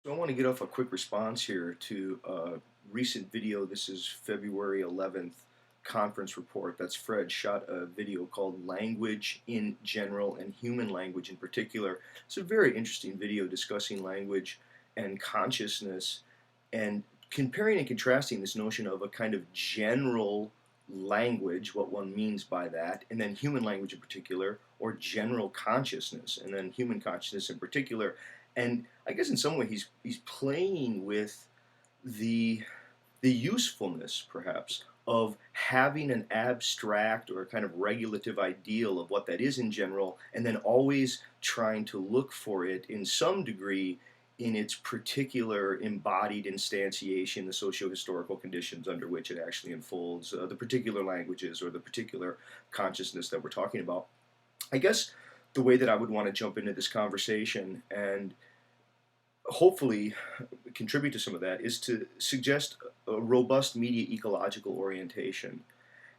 So I want to get off a quick response here to a recent video. This is February 11th conference report. That's Fred shot a video called Language in General and Human Language in Particular. It's a very interesting video discussing language and consciousness and comparing and contrasting this notion of a kind of general language, what one means by that, and then human language in particular, or general consciousness, and then human consciousness in particular. And I guess in some way he's playing with the the usefulness, perhaps, of having an abstract or a kind of regulative ideal of what that is in general, and then always trying to look for it in some degree in its particular embodied instantiation, the socio-historical conditions under which it actually unfolds, the particular languages or the particular consciousness that we're talking about. I guess the way that I would want to jump into this conversation and hopefully contribute to some of that is to suggest a robust media ecological orientation.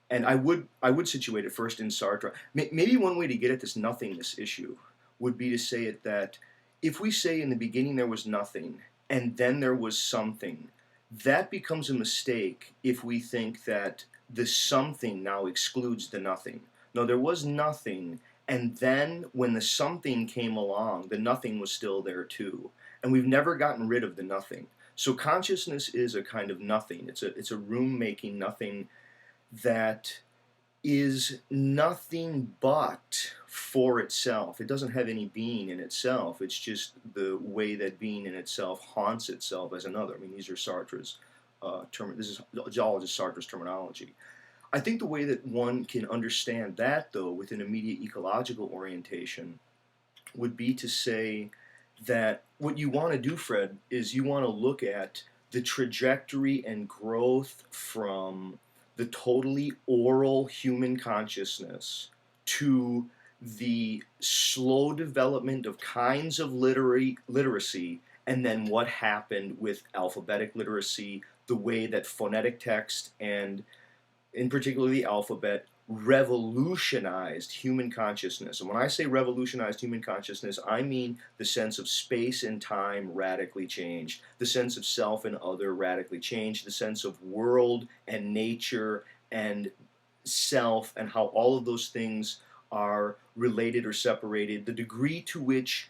And I would situate it first in Sartre. Maybe one way to get at this nothingness issue would be to say it that if we say in the beginning there was nothing and then there was something, that becomes a mistake if we think that the something now excludes the nothing. No, there was nothing, and then when the something came along, the nothing was still there too. And we've never gotten rid of the nothing. So consciousness is a kind of nothing. It's a room making nothing that is nothing but for itself. It doesn't have any being in itself. It's just the way that being in itself haunts itself as another. I mean, these are Sartre's this is all just Sartre's terminology. I think the way that one can understand that, though, within a media ecological orientation, would be to say that what you want to do, Fred, is you want to look at the trajectory and growth from the totally oral human consciousness to the slow development of kinds of literacy, and then what happened with alphabetic literacy, the way that phonetic text and in particular the alphabet revolutionized human consciousness. And when I say revolutionized human consciousness, I mean the sense of space and time radically changed, the sense of self and other radically changed, the sense of world and nature and self and how all of those things are related or separated, the degree to which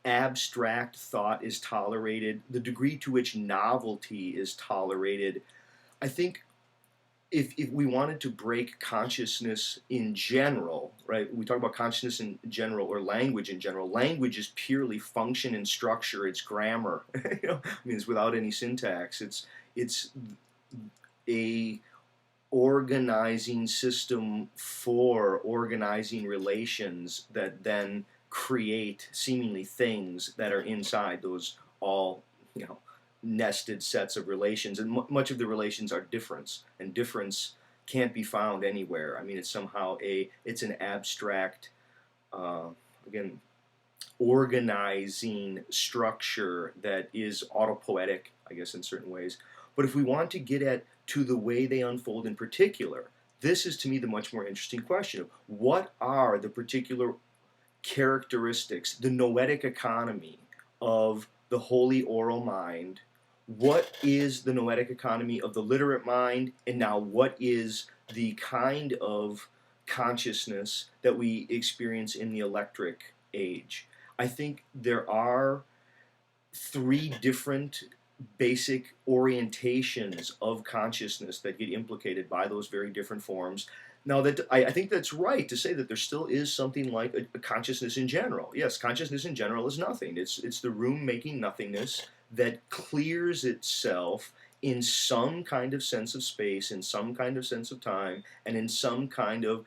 abstract thought is tolerated, the degree to which novelty is tolerated. I think if we wanted to break consciousness in general, right? We talk about consciousness in general or language in general. Language is purely function and structure. It's grammar. I mean, it's without any syntax. It's a organizing system for organizing relations that then create seemingly things that are inside those all nested sets of relations, and much of the relations are difference, and difference can't be found anywhere. I mean, it's somehow it's an abstract, again, organizing structure that is autopoetic, I guess, in certain ways. But if we want to get at to the way they unfold in particular, this is to me the much more interesting question of what are the particular characteristics, the noetic economy of the holy oral mind. What is the noetic economy of the literate mind, and now what is the kind of consciousness that we experience in the electric age? I think there are three different basic orientations of consciousness that get implicated by those very different forms. Now, that I think that's right to say that there still is something like a consciousness in general. Yes, consciousness in general is nothing. It's the room making nothingness that clears itself in some kind of sense of space, in some kind of sense of time, and in some kind of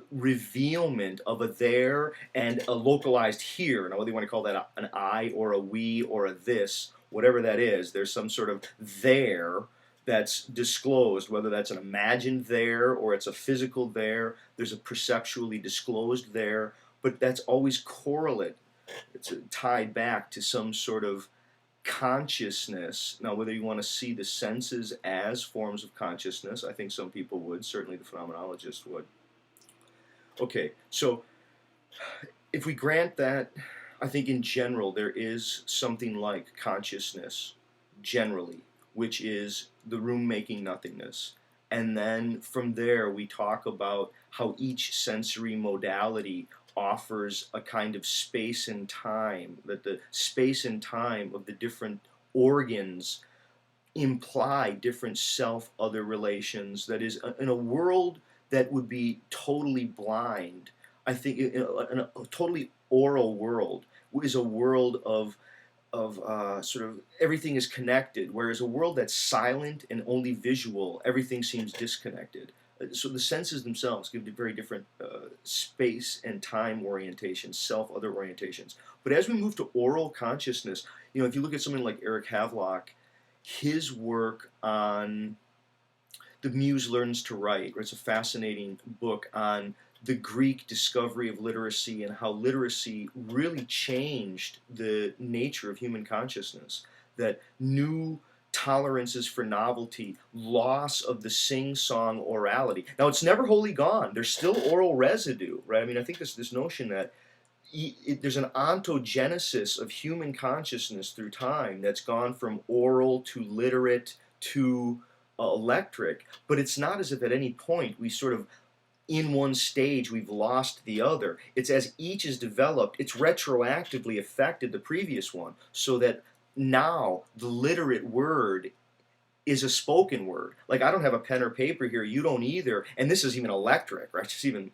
revealment of a there and a localized here. Now, whether you want to call that an I or a we or a this, whatever that is, there's some sort of there that's disclosed, whether that's an imagined there or it's a physical there. There's a perceptually disclosed there, but that's always correlate. It's tied back to some sort of consciousness. Now, whether you want to see the senses as forms of consciousness, I think some people would, certainly the phenomenologist would. Okay, so if we grant that, I think in general there is something like consciousness, generally, which is the room making nothingness. And then from there we talk about how each sensory modality offers a kind of space and time, that the space and time of the different organs imply different self-other relations. That is, in a world that would be totally blind, I think in a totally oral world is a world of sort of everything is connected, whereas a world that's silent and only visual, everything seems disconnected. So the senses themselves give very different space and time orientations, self-other orientations. But as we move to oral consciousness, if you look at something like Eric Havelock, his work on The Muse Learns to Write, it's a fascinating book on the Greek discovery of literacy and how literacy really changed the nature of human consciousness. That new tolerances for novelty, loss of the sing-song orality. Now, it's never wholly gone. There's still oral residue, right? I mean, I think this notion that there's an ontogenesis of human consciousness through time that's gone from oral to literate to electric, but it's not as if at any point we sort of in one stage we've lost the other. It's as each is developed, it's retroactively affected the previous one, so that now the literate word is a spoken word. Like, I don't have a pen or paper here, you don't either, and this is even electric, right? It's even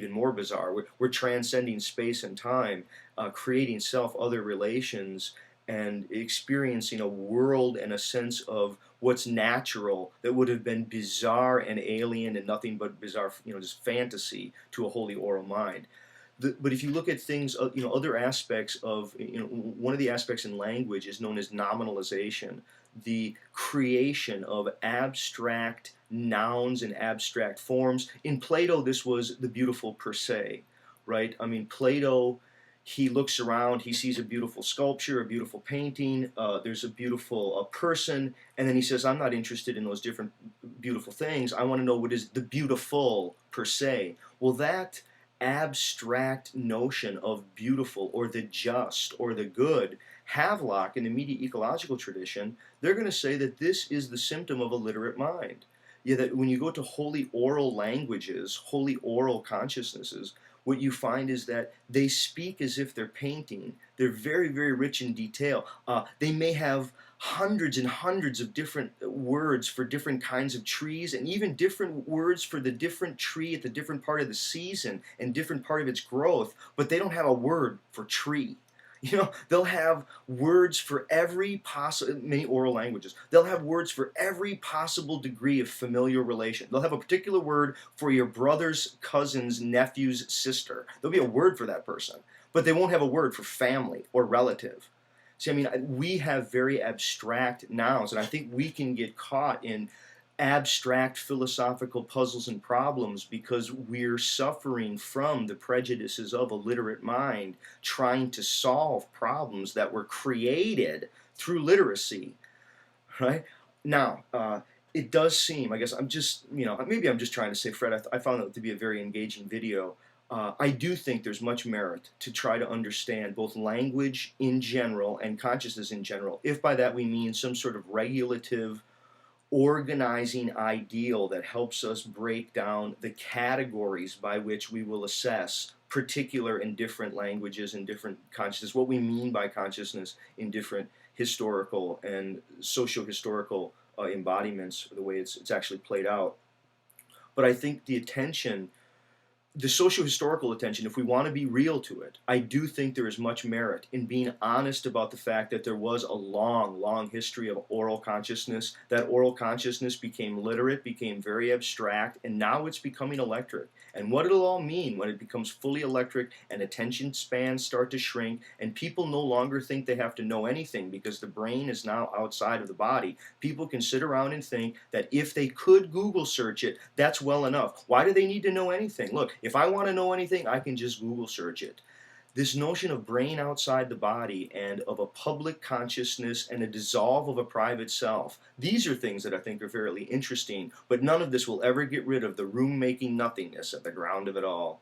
more bizarre. We're transcending space and time, creating self-other relations, and experiencing a world and a sense of what's natural that would have been bizarre and alien and nothing but bizarre, just fantasy to a wholly oral mind. But if you look at things, other aspects of, one of the aspects in language is known as nominalization, the creation of abstract nouns and abstract forms. In Plato, this was the beautiful per se, right? I mean, Plato, he looks around, he sees a beautiful sculpture, a beautiful painting, there's a beautiful person, and then he says, I'm not interested in those different beautiful things. I want to know what is the beautiful per se. Well, that abstract notion of beautiful or the just or the good, Havelock in the immediate ecological tradition, they're going to say that this is the symptom of a literate mind. Yeah, that when you go to wholly oral languages, wholly oral consciousnesses, what you find is that they speak as if they're painting. They're very, very rich in detail. They may have hundreds and hundreds of different words for different kinds of trees, and even different words for the different tree at the different part of the season and different part of its growth, but they don't have a word for tree. They'll have words for every possible, many oral languages, they'll have words for every possible degree of familial relation. They'll have a particular word for your brother's cousin's nephew's sister. There'll be a word for that person, but they won't have a word for family or relative. See, I mean, we have very abstract nouns, and I think we can get caught in abstract philosophical puzzles and problems because we're suffering from the prejudices of a literate mind trying to solve problems that were created through literacy, right? Now, it does seem, I guess I'm just, maybe I'm just trying to say, Fred, I found it to be a very engaging video. I do think there's much merit to try to understand both language in general and consciousness in general, if by that we mean some sort of regulative organizing ideal that helps us break down the categories by which we will assess particular and different languages and different consciousness, what we mean by consciousness in different historical and socio-historical embodiments, the way it's actually played out. But I think the socio-historical attention, if we want to be real to it, I do think there is much merit in being honest about the fact that there was a long, long history of oral consciousness. That oral consciousness became literate, became very abstract, and now it's becoming electric. And what it'll all mean when it becomes fully electric and attention spans start to shrink and people no longer think they have to know anything because the brain is now outside of the body. People can sit around and think that if they could Google search it, that's well enough. Why do they need to know anything? Look, if I want to know anything, I can just Google search it. This notion of brain outside the body and of a public consciousness and a dissolve of a private self, these are things that I think are fairly interesting, but none of this will ever get rid of the room-making nothingness at the ground of it all.